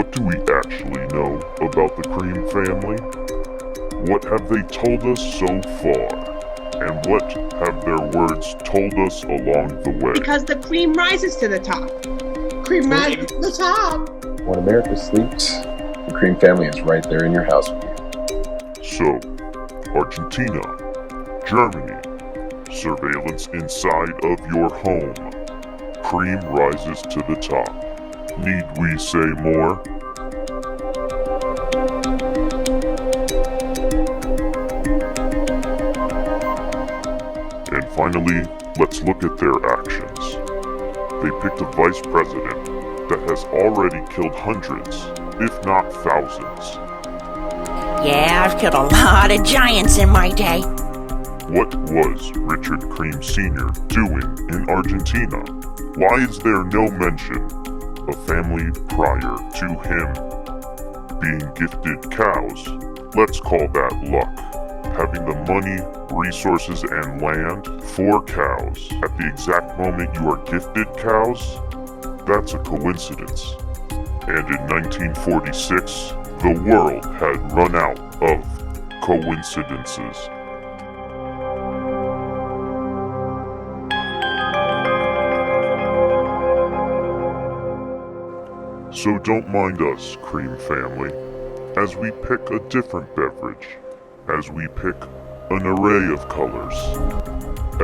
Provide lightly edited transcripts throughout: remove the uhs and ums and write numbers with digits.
What do we actually know about the Cream family? What have they told us so far? And what have their words told us along the way? Because the cream rises to the top. Cream rises to the top. When America sleeps, the Cream family is right there in your house with you. So, Argentina, Germany, surveillance inside of your home. Cream rises to the top. Need we say more? And finally, let's look at their actions. They picked a vice president that has already killed hundreds, if not thousands. Yeah, I've killed a lot of giants in my day. What was Richard Cream Sr. doing in Argentina? Why is there no mention of family prior to him being gifted cows? Let's call that luck. Having the money, resources, and land for cows at the exact moment you are gifted cows? That's a coincidence. And in 1946, the world had run out of coincidences. So don't mind us, Cream family, as we pick a different beverage, as we pick an array of colors,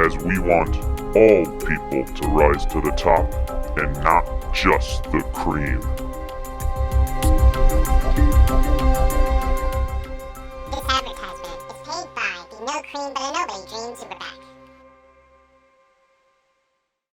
as we want all people to rise to the top and not just the cream. This advertisement is paid by the No Cream But a Nobody Dream Superpac.